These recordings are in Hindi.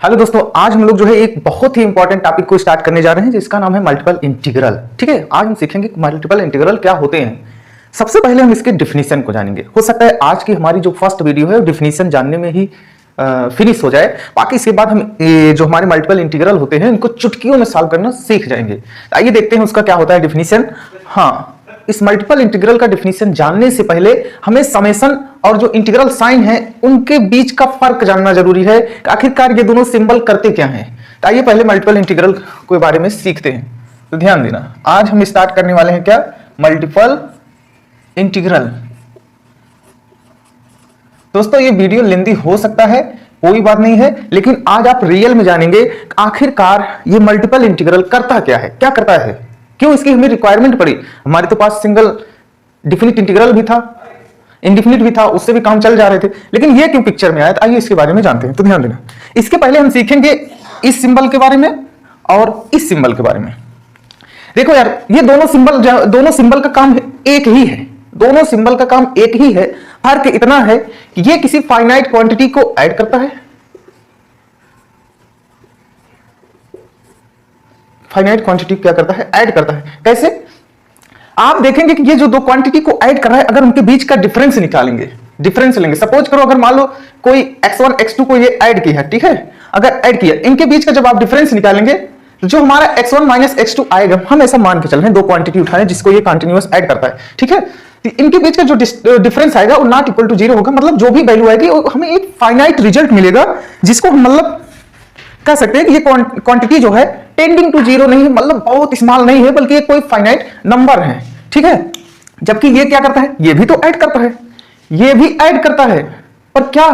हेलो दोस्तों, आज हम लोग जो है एक बहुत ही इंपॉर्टेंट टॉपिक को स्टार्ट करने जा रहे हैं जिसका नाम है मल्टीपल इंटीग्रल। ठीक है, आज हम सीखेंगे मल्टीपल इंटीग्रल क्या होते हैं। सबसे पहले हम इसके डिफिनीशन को जानेंगे। हो सकता है आज की हमारी जो फर्स्ट वीडियो है डिफिनीशन जानने में ही फिनिश हो जाए, बाकी इसके बाद हम जो हमारे मल्टीपल इंटीग्रल होते हैं इनको चुटकियों में सॉल्व करना सीख जाएंगे। आइए देखते हैं उसका क्या होता है डिफिनीशन। हाँ, इस मल्टीपल इंटीग्रल का डिफिनीशन जानने से पहले हमें समेशन और जो इंटीग्रल साइन है उनके बीच का फर्क जानना जरूरी है। आखिरकार ये दोनों सिंबल करते क्या हैं। तो आइए पहले मल्टीपल इंटीग्रल के बारे में सीखते हैं। तो ध्यान देना, आज हम स्टार्ट करने वाले हैं क्या, मल्टीपल इंटीग्रल। दोस्तों ये वीडियो लेंदी हो सकता है, कोई बात नहीं है, लेकिन आज आप रियल में जानेंगे आखिरकार ये मल्टीपल इंटीग्रल करता क्या है, क्या करता है, क्यों इसकी हमें रिक्वायरमेंट पड़ी। हमारे तो पास सिंगल डिफिनिट इंटीग्रल भी था, इंडिफिनिट भी था, उससे भी काम चल जा रहे थे, लेकिन ये क्यों पिक्चर में आया। तो आइए इसके बारे में जानते हैं। तो ध्यान देना, इसके पहले हम सीखेंगे इस सिंबल के बारे में और इस सिंबल के बारे में। देखो यार, ये दोनों सिंबल का काम एक ही है, दोनों सिंबल का काम एक ही है। फर्क इतना है कि ये किसी फाइनाइट क्वांटिटी को ऐड करता है, फाइनाइट क्वांटिटी क्या करता है, ऐड करता है। कैसे, आप देखेंगे कि ये जो दो क्वांटिटी को ऐड कर रहा है, अगर उनके बीच का डिफरेंस निकालेंगे, डिफरेंस लेंगे। सपोज करो अगर मान लो कोई x1 x2 को ये ऐड किया है, ठीक है, अगर ऐड किया, इनके बीच का जब आप डिफरेंस निकालेंगे तो जो हमारा x1 माइनस x2 आएगा, हम ऐसा मान के चल रहे हैं दो क्वांटिटी उठा रहे हैं जिसको ये कंटिन्यूअस ऐड करता है, ठीक है। तो इनके बीच का जो डिफरेंस आएगा वो नॉट इक्वल टू 0 होगा, मतलब जो भी वैल्यू आएगी हमें एक फाइनाइट रिजल्ट मिलेगा, जिसको हम मतलब कह सकते हैं कि ये क्वांटिटी जो है टेंडिंग टू 0 नहीं है, मतलब बहुत स्मॉल नहीं है, बल्कि ये कोई फाइनाइट नंबर है, ठीक है। जबकि ये क्या करता है, ये भी तो ऐड करता है, ये भी ऐड करता है, पर क्या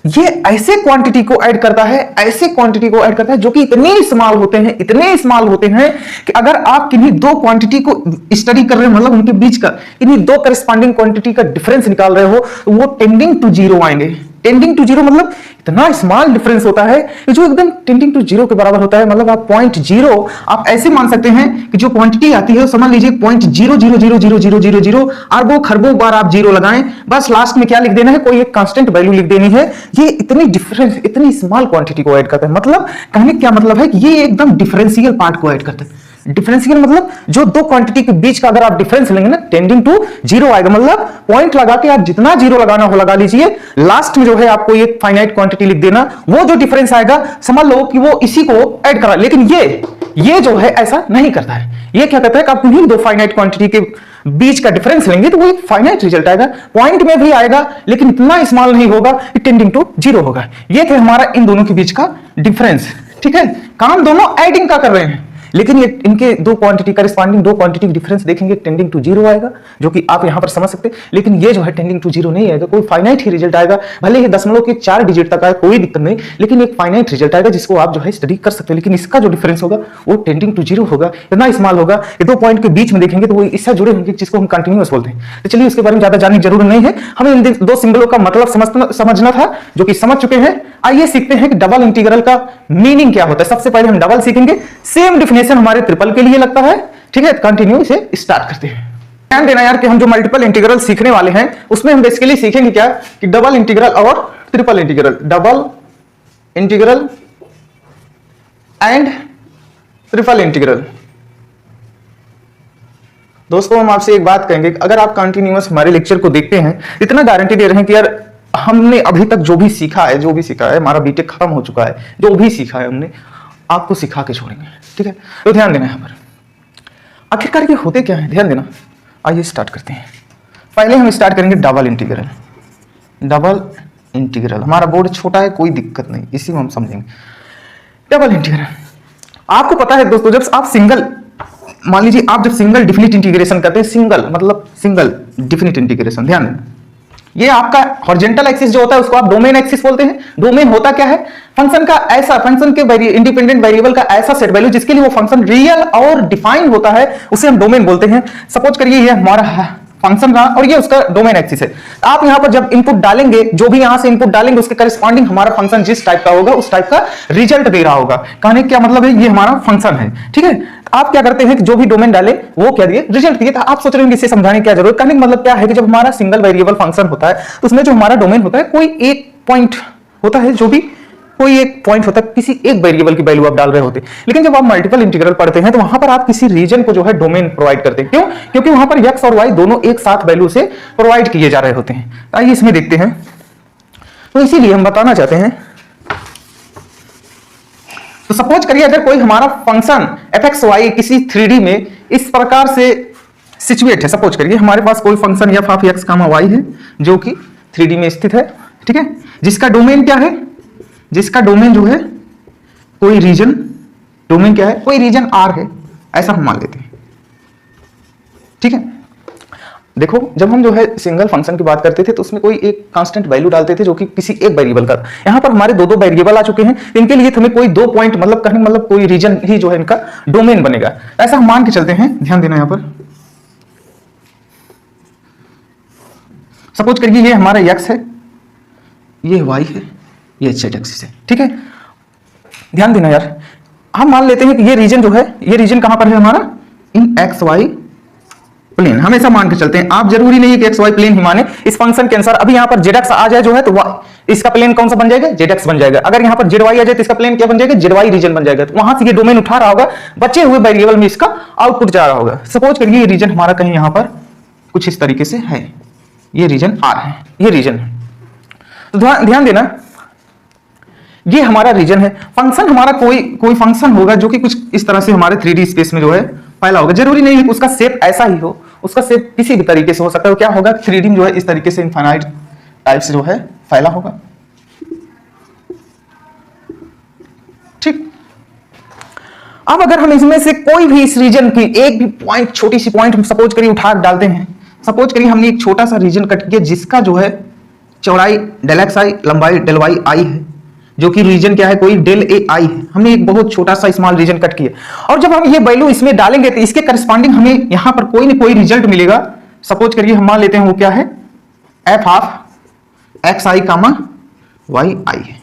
ये ऐसे क्वांटिटी को ऐड करता है, ऐसे क्वांटिटी को ऐड करता है जो कि इतने स्मॉल होते हैं, इतने स्मॉल होते हैं कि अगर आप किन्हीं दो क्वांटिटी को स्टडी कर रहे हैं, मतलब उनके बीच का इन्हीं दो करस्पॉन्डिंग क्वांटिटी का डिफरेंस निकाल रहे हो, तो वो टेंडिंग टू 0 आएंगे। टेंडिंग टू 0 मतलब इतना स्मॉल डिफरेंस होता है कि जो एकदम टेंडिंग टू 0 के बराबर होता है। मतलब आप 0.0 आप ऐसे मान सकते हैं कि जो क्वांटिटी आती है समझ लीजिए 0.0000000 अरबों खरबों बार आप 0 लगाएं, बस लास्ट में क्या लिख देना है, कोई एक कांस्टेंट वैल्यू लिख देनी है। ये इतनी डिफरेंस, इतनी स्मॉल क्वांटिटी को ऐड करता है। मतलब कहने क्या मतलब है कि ये एकदम डिफरेंशियल पार्ट को ऐड करता है। डिफरेंशियल मतलब जो दो क्वांटिटी के बीच का अगर आप डिफरेंस लेंगे ना, टेंडिंग टू 0 आएगा। मतलब पॉइंट लगा के आप जितना 0 लगाना हो लगा लीजिए, लास्ट में जो है आपको ये फाइनाइट क्वांटिटी लिख देना, वो जो डिफरेंस आएगा समझ लो कि वो इसी को ऐड करा। लेकिन ये जो है ऐसा नहीं करता है। ये क्या कहता है कि आप किन्हीं दो फाइनाइट क्वांटिटी के बीच का डिफरेंस लेंगे तो वो एक फाइनाइट रिजल्ट आएगा, पॉइंट में भी आएगा, लेकिन इतना स्मॉल नहीं होगा कि टेंडिंग टू 0 होगा। ये थे हमारा इन दोनों के बीच का डिफरेंस, ठीक है। काम दोनों एडिंग का कर रहे हैं, लेकिन ये इनके दो क्वांटिटी करस्पॉन्डिंग दो क्वांटिटी की डिफरेंस देखेंगे टेंडिंग टू 0 आएगा, जो कि आप यहां पर समझ सकते हैं। लेकिन ये जो है टेंडिंग टू 0 नहीं आएगा, कोई फाइनाइट ही रिजल्ट आएगा। भले ही दशमलव के 4 डिजिट तक आए कोई दिक्कत नहीं, लेकिन एक फाइनाइट रिजल्ट आएगा जिसको आप जो है स्टडी कर सकते हैं। लेकिन इसका जो डिफरेंस होगा वो टेंडिंग टू 0 होगा, इतना स्मॉल होगा कि दो पॉइंट के बीच में देखेंगे तो वो इससे जुड़े होंगे जिसको हम कंटिन्यूअस बोलते हैं। तो चलिए उसके बारे में ज्यादा जानने की जरूरत नहीं है, हमें इन दो सिंबलों का मतलब समझना था, जो कि समझ चुके हैं। आइए सीखते हैं कि डबल इंटीग्रल का मीनिंग क्या होता है। सबसे पहले हम डबल सीखेंगे, सेम डिफिनेशन हमारे ट्रिपल के लिए लगता है, ठीक है। कंटिन्यू इसे स्टार्ट करते हैं। ध्यान देना यार कि हम जो मल्टीपल इंटीग्रल सीखने वाले हैं उसमें हम बेसिकली सीखेंगे क्या कि डबल इंटीग्रल और triple integral, double integral and triple integral. दोस्तों हम आपसे एक बात कहेंगे, अगर आप कंटिन्यूअस हमारे लेक्चर को देखते हैं, इतना गारंटी दे रहे हैं कि यार हमने अभी तक जो भी सीखा है, हमारा बीटेक खत्म हो चुका है, जो भी सीखा है हमने आपको सिखा के छोड़ेंगे, ठीक है। तो ध्यान देना, यहां पर आखिरकार ये होते क्या है, ध्यान देना। आइए स्टार्ट करते हैं। पहले हम स्टार्ट करेंगे डबल इंटीग्रल। डबल इंटीग्रल, हमारा बोर्ड छोटा है, कोई दिक्कत नहीं, इसी में हम समझेंगे। डबल इंटीग्रल, आपको पता है दोस्तों, जब आप सिंगल, मान लीजिए आप जब सिंगल डिफिनिट इंटीग्रेशन करते हैं, सिंगल मतलब सिंगल डिफिनिट इंटीग्रेशन, ध्यान देना, ये आपका हॉरिजॉन्टल एक्सिस जो होता है उसको आप डोमेन एक्सिस बोलते हैं। डोमेन होता क्या है, फंक्शन का ऐसा, फंक्शन के इंडिपेंडेंट वेरिएबल का ऐसा सेट वैल्यू जिसके लिए वो फंक्शन रियल और डिफाइन होता है, उसे हम डोमेन बोलते हैं। सपोज करिए ये हमारा फंक्शन रहा और ये उसका डोमेन एक्सिस है। आप यहां पर जब इनपुट डालेंगे, जो भी यहां से इनपुट डालेंगे उसके करस्पॉन्डिंग हमारा फंक्शन जिस टाइप का होगा उस टाइप का रिजल्ट दे रहा होगा। कहने क्या मतलब है, ये हमारा फंक्शन है, ठीक है। आप क्या करते हैं कि जो भी डोमेन डाले वो क्या दिए, रिजल्ट दिए। तो आप सोच रहे हैं इसे समझाने की क्या जरूरत। कहने का मतलब क्या है कि जब हमारा सिंगल वेरिएबल फंक्शन होता है तो उसमें जो हमारा डोमेन होता है कोई एक पॉइंट होता है जो भी कोई एक पॉइंट होता है, किसी एक वेरिएबल की वैल्यू आप डाल रहे होते, लेकिन जब आप मल्टीपल इंटीग्रल पढ़ते हैं तो वहां पर आप किसी रीजन को जो है डोमेन प्रोवाइड करते हैं। क्यों? क्योंकि वहां पर x और y दोनों एक साथ वैल्यू से प्रोवाइड किए जा रहे होते हैं। आइए इसमें देखते हैं। तो इसीलिए हम बताना चाहते हैं, तो सपोज करिए अगर कोई हमारा फंक्शन fxy किसी 3D में इस प्रकार से सिचुएट है, सपोज करिए हमारे पास कोई function f of x, y है जो कि 3D में स्थित है, ठीक है, जिसका डोमेन क्या है, जिसका डोमेन जो है कोई रीजन, डोमेन क्या है, कोई रीजन R है, ऐसा हम मान लेते हैं, ठीक है। देखो जब हम जो है सिंगल फंक्शन की बात करते थे तो उसमें कोई एक कांस्टेंट वैल्यू डालते थे जो कि किसी एक वेरिएबल का, यहां पर हमारे दो दो वेरिएबल आ चुके हैं, इनके लिए हमें कोई दो पॉइंट मतलब कहीं मतलब कोई रीजन ही जो है इनका डोमेन बनेगा, ऐसा हम मान के चलते हैं। ध्यान देना, यहां पर सपोज करिए ये हमारा x है, ये y है, ये z एक्सिस है, ठीक है। ध्यान देना यार, हम मान लेते हैं कि ये रीजन जो है, ये रीजन कहां पर है हमारा, इन xy प्लेन, हमेशा मान के चलते हैं। आप जरूरी नहीं है कि xy प्लेन ही माने, इस फंक्शन के अनुसार अभी यहां पर zx आ जाए जो है तो इसका प्लेन कौन सा बन जाएगा, zx बन जाएगा। अगर यहां पर zy आ जाए तो इसका प्लेन क्या बन जाएगा, zy रीजन बन जाएगा। तो वहां से ये डोमेन उठा रहा होगा, बचे हुए वेरिएबल में इसका आउटपुट जा रहा होगा। सपोज करिए ये रीजन हमारा कहीं यहां पर कुछ इस तरीके से है, ये रीजन R है, ये रीजन है। तो ध्यान देना, ये हमारा रीजन है। फंक्शन हमारा कोई फंक्शन होगा जो कि कुछ इस तरह से हमारे 3D स्पेस में जो है फैला होगा। जरूरी नहीं है कि उसका शेप ऐसा ही हो, उसका शेप किसी भी तरीके से हो सकता है। क्या होगा, 3D में जो है इस तरीके से इनफाइनाइट टाइप से जो है फैला होगा, ठीक। अब अगर हम इसमें से कोई भी इस रीजन की एक भी पॉइंट, छोटी सी पॉइंट सपोज करिए उठा डालते हैं, सपोज करिए हमने एक छोटा सा रीजन कट किया जिसका जो है चौड़ाई डेल एक्स आई, लंबाई डेल वाई आई है, जो कि रीजन क्या है, कोई डेल ए आई है। हमने एक बहुत छोटा सा स्मॉल रीजन कट किया, और जब हम ये वैल्यू इसमें डालेंगे तो इसके करस्पॉन्डिंग हमें यहां पर कोई ना कोई रिजल्ट मिलेगा। सपोज करिए हम मान लेते हैं वो क्या है, F of X I comma Y I है,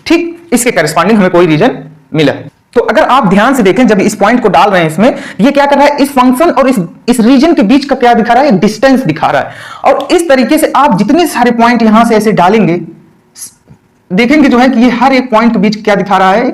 ठीक। इसके करस्पॉन्डिंग हमें कोई रीजन मिला है। तो अगर आप ध्यान से देखें, जब इस पॉइंट को डाल रहे हैं इसमें, ये क्या कर रहा है, इस फंक्शन और इस रीजन के बीच का क्या दिखा रहा है, डिस्टेंस दिखा रहा है। और इस तरीके से आप जितने सारे पॉइंट यहां से ऐसे डालेंगे, देखेंगे जो है कि ये हर एक पॉइंट के बीच क्या दिखा रहा है,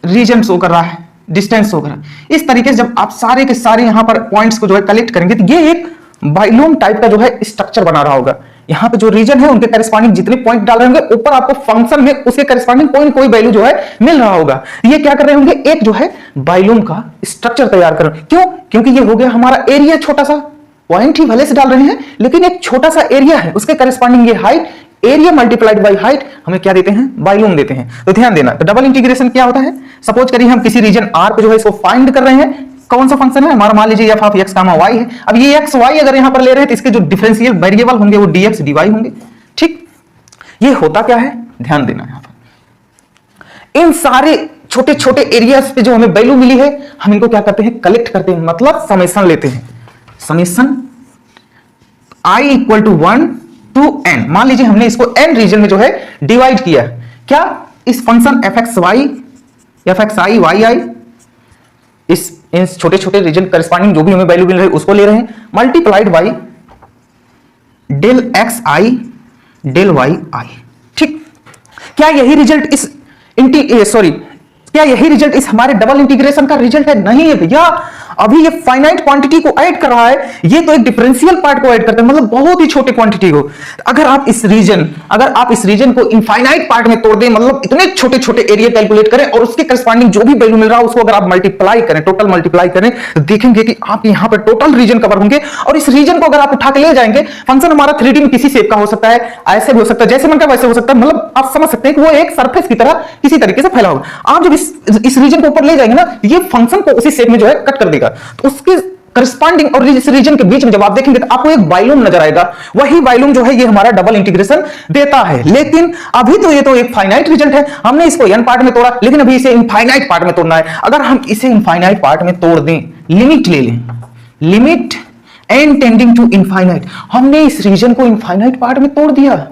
रीजन शो कर रहा है, डिस्टेंस शो कर रहा है। इस तरीके से जब आप सारे के सारे यहां पर पॉइंट्स को जो है कलेक्ट करेंगे तो ये एक बाइलूम टाइप का जो है स्ट्रक्चर बना रहा होगा। यहां पे जो रीजन है उनके करस्पॉन्डिंग जितने पॉइंट डाल रहे होंगे, ऊपर आपको फंक्शन में उसके करस्पॉन्डिंग कोई ना कोई वैल्यू जो है मिल रहा होगा। ये क्या कर रहे होंगे, एक जो है बाइलूम का स्ट्रक्चर तैयार कर रहे हैं। क्यों? क्योंकि ये हो गया हमारा एरिया, छोटा सा पॉइंट ही भले से डाल रहे हैं लेकिन एक छोटा सा एरिया है, उसके करस्पॉन्डिंग ये height, area multiplied by height हमें क्या देते हैं, बाइलूम देते हैं। तो ध्यान देना, तो डबल इंटीग्रेशन क्या होता है, सपोज करिए हम किसी रीजन R पे जो है इसको फाइंड कर रहे हैं, कौन सा फंक्शन है हमारा, मान लीजिए f of x comma y है। अब ये x y अगर यहां पर ले रहे हैं तो इसके जो डिफरेंशियल वेरिएबल होंगे वो dx dy होंगे, ठीक। ये होता क्या है, ध्यान देना, यहां पर इन सारे छोटे छोटे एरियाज पे जो हमें वैल्यू मिली है, हम इनको क्या करते हैं, कलेक्ट करते हैं, मतलब समेशन लेते हैं। Summation i equal to 1 to n, मान लीजिए हमने इसको n रीजन में जो है डिवाइड किया, क्या, इस फंक्शन fxi yi, इस छोटे छोटे रीजन करस्पॉन्डिंग जो भी हमें वैल्यू मिल रही है उसको ले रहे हैं, multiplied by del X I del Y I, ठीक। क्या यही रिजल्ट क्या यही रिजल्ट इस हमारे डबल इंटीग्रेशन का रिजल्ट है? नहीं है भैया, अभी ये फाइनाइट क्वांटिटी को ऐड कर रहा है, ये तो एक डिफरेंशियल पार्ट को ऐड करता है, मतलब बहुत ही छोटे क्वांटिटी को। अगर आप इस रीजन को इनफाइनाइट पार्ट में तोड़ दें, मतलब इतने छोटे छोटे एरिया कैलकुलेट करें और उसके करस्पॉन्डिंग जो भी वैल्यू मिल रहा है उसको अगर आप मल्टीप्लाई करें, टोटल मल्टीप्लाई करें, तो देखेंगे कि आप यहां पर टोटल रीजन कवर होंगे। और इस रीजन को अगर आप उठा के ले जाएंगे, फंक्शन हमारा 3D में किसी शेप का हो सकता है, ऐसे भी हो सकता है, जैसे मन का वैसे हो सकता है, मतलब आप समझ सकते हैं कि वो एक सरफेस की तरह किसी तरीके से फैला होगा। आप जब इस रीजन को ऊपर ले जाएंगे ना, ये फंक्शन को उसी शेप में जो है कट कर देगा। तो उसके करस्पॉन्डिंग और इस रीजन के बीच में जब आप देखेंगे तो आपको एक बाइलूम नजर आएगा, वही बाइलूम जो है ये हमारा डबल इंटीग्रेशन देता है। लेकिन अभी तो ये तो एक फाइनाइट रिजल्ट है, हमने इसको n पार्ट में तोड़ा, लेकिन अभी इसे इनफाइनाइट पार्ट में तोड़ना है। अगर हम इसे इनफाइनाइट पार्ट में तोड़ दें, लिमिट ले लें, limit n tending to infinite, हमने इस रीजन को इनफाइनाइट पार्ट में तोड़ दिया,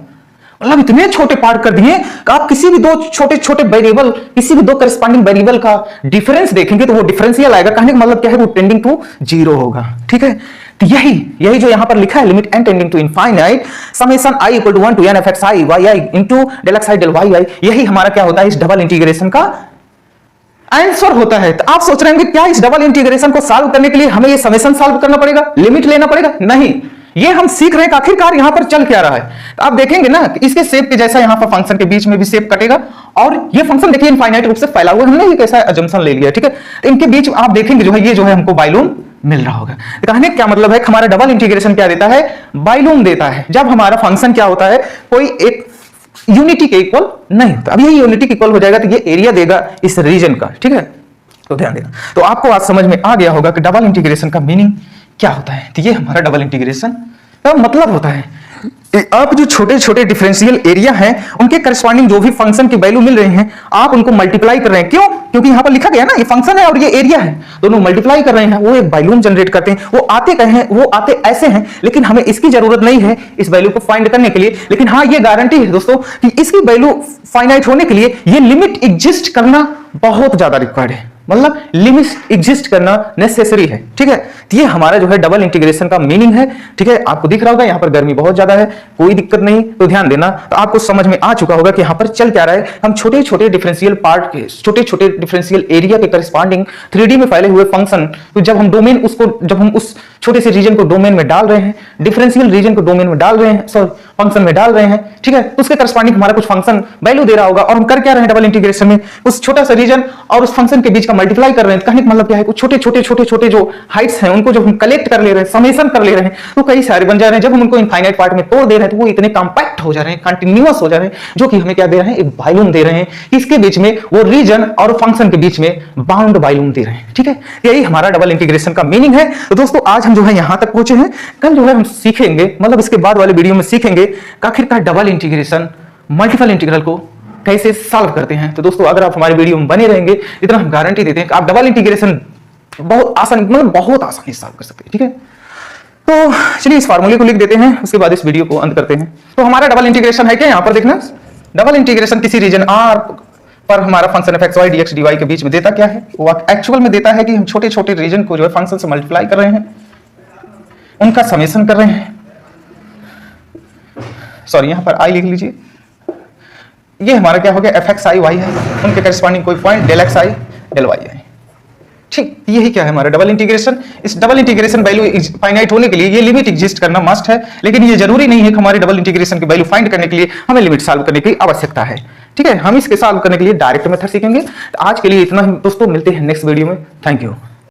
मतलब इतने छोटे पार्ट कर दिए कि आप किसी भी दो छोटे छोटे वेरिएबल, किसी भी दो करस्पॉन्डिंग वेरिएबल का डिफरेंस देखेंगे तो वो डिफरेंशियल आएगा, कहने का मतलब क्या है, वो टेंडिंग टू 0 होगा, ठीक है। तो यही जो यहां पर लिखा है limit n tending to infinite summation i equal to 1 to n f x i y i into del x i del y i, यही हमारा क्या होता है इस डबल इंटीग्रेशन का आंसर होता है। तो आप सोच रहे हैं कि क्या इस डबल इंटीग्रेशन को सॉल्व करने के लिए हमें ये समेशन सॉल्व करना पड़ेगा, लिमिट लेना पड़ेगा? नहीं, ये हम सीख रहे हैं कि आखिरकार यहां पर चल क्या रहा है। तो आप देखेंगे ना इसके शेप के जैसा यहां पर फंक्शन के बीच में भी शेप कटेगा, और ये फंक्शन देखिए इनफाइनाइट रूप से फैला हुआ है, हमने एक ऐसा अजम्पशन ले लिया, ठीक है। तो इनके बीच आप देखेंगे जो है ये जो है हमको बाइलूम मिल रहा होगा। कहने क्या मतलब है, हमारा डबल इंटीग्रेशन क्या देता है, बाइलूम देता है, जब हमारा फंक्शन क्या होता है कोई एक यूनिटी के इक्वल नहीं होता। अब ये यूनिटी के इक्वल हो जाएगा तो ये एरिया देगा इस रीजन का, ठीक है। तो ध्यान देना, तो आपको आज समझ में आ गया होगा कि डबल इंटीग्रेशन का मीनिंग क्या होता है। तो ये हमारा डबल इंटीग्रेशन का मतलब होता है आप जो छोटे छोटे डिफरेंशियल एरिया हैं उनके करस्पॉन्डिंग जो भी फंक्शन की वैल्यू मिल रही हैं आप उनको मल्टीप्लाई कर रहे हैं। क्यों? क्योंकि यहां पर लिखा गया ना ये फंक्शन है और ये एरिया है, दोनों मल्टीप्लाई कर रहे हैं, वो एक वैल्यूम जनरेट करते हैं। वो आते कहे हैं, वो आते ऐसे हैं, लेकिन हमें इसकी जरूरत नहीं है इस वैल्यू को फाइंड करने के लिए। लेकिन हाँ ये गारंटी है दोस्तों कि इसकी वैल्यू फाइनाइट होने के लिए ये लिमिट एग्जिस्ट करना बहुत ज्यादा रिक्वायर्ड है, मतलब लिमिट एग्जिस्ट करना नेसेसरी है, ठीक है। तो ये हमारा जो है डबल इंटीग्रेशन का मीनिंग है, ठीक है। आपको दिख रहा होगा यहाँ पर गर्मी बहुत ज्यादा है, कोई दिक्कत नहीं, तो ध्यान देना। तो आपको समझ में आ चुका होगा कि यहाँ पर चल क्या रहा है। हम छोटे छोटे डिफरेंशियल पार्ट के छोटे छोटे डिफरेंशियल एरिया के करस्पॉन्डिंग 3D में फैले हुए फंक्शन, तो जब हम डोमेन उसको जब हम उस छोटे से रीजन को डोमेन में डाल रहे हैं, डिफरेंशियल रीजन को डोमेन में डाल रहे हैं, सॉरी फंक्शन में डाल रहे हैं, ठीक है, उसके करस्पॉन्डिंग हमारा कुछ फंक्शन वैल्यू दे रहा होगा। और हम कर क्या रहे हैं डबल इंटीग्रेशन में, उस छोटा सा रीजन और उस फंक्शन के बीच का मल्टीप्लाई कर रहे हैं। कहने का मतलब क्या है, कुछ छोटे छोटे जो हाइट्स हैं उनको जब हम कलेक्ट कर ले रहे हैं, समेशन कर ले रहे हैं, तो कई सारे बन जा रहे हैं। जब हम उनको इनफाइनाइट पार्ट में तोड़ दे रहे हैं तो वो इतने कॉम्पैक्ट हो जा रहे हैं, कंटिन्यूअस हो जा रहे हैं, जो कि हमें क्या दे रहे हैं, एक वॉल्यूम दे रहे हैं। इसके बीच में वो रीजन और फंक्शन के बीच में बाउंड वॉल्यूम दे रहे हैं, ठीक है। यही हमारा डबल इंटीग्रेशन का मीनिंग है। तो दोस्तों आज हम जो है यहां तक पहुंचे हैं, कल जो है हम सीखेंगे, मतलब इसके बाद वाले वीडियो में सीखेंगे कि आखिरकार डबल इंटीग्रेशन मल्टीपल इंटीग्रल को कैसे सॉल्व करते हैं। तो दोस्तों अगर आप हमारे वीडियो में बने रहेंगे, इतना हम गारंटी देते हैं कि आप डबल इंटीग्रेशन बहुत आसानी, मतलब बहुत आसानी से सॉल्व कर सकते हैं, ठीक है। तो चलिए इस फार्मूले को लिख देते हैं, उसके बाद इस वीडियो को अंत करते हैं। तो हमारा डबल इंटीग्रेशन है क्या, यहां पर देखना, डबल इंटीग्रेशन किसी रीजन R पर हमारा function f x y dx dy के बीच में देता क्या है, वो एक्चुअल में देता है कि हम छोटे छोटे रीजन को जो है फंक्शन से मल्टीप्लाई कर रहे हैं, उनका समेशन कर रहे हैं। सॉरी यहां पर i लिख लीजिए, ये हमारा क्या हो गया f x i y है, उनके करस्पॉन्डिंग कोई point del x i del y है, ठीक। यही क्या है हमारा डबल इंटीग्रेशन। इस डबल इंटीग्रेशन वैल्यू फाइनाइट होने के लिए ये लिमिट एग्जिस्ट करना मस्ट है, लेकिन ये जरूरी नहीं है कि हमारे डबल इंटीग्रेशन की वैल्यू फाइंड करने के लिए हमें लिमिट सॉल्व करने की आवश्यकता है, ठीक है। हम इसके सॉल्व करने के लिए डायरेक्ट मेथड सीखेंगे। तो आज के लिए इतना ही दोस्तों, मिलते हैं नेक्स्ट वीडियो में। Thank you.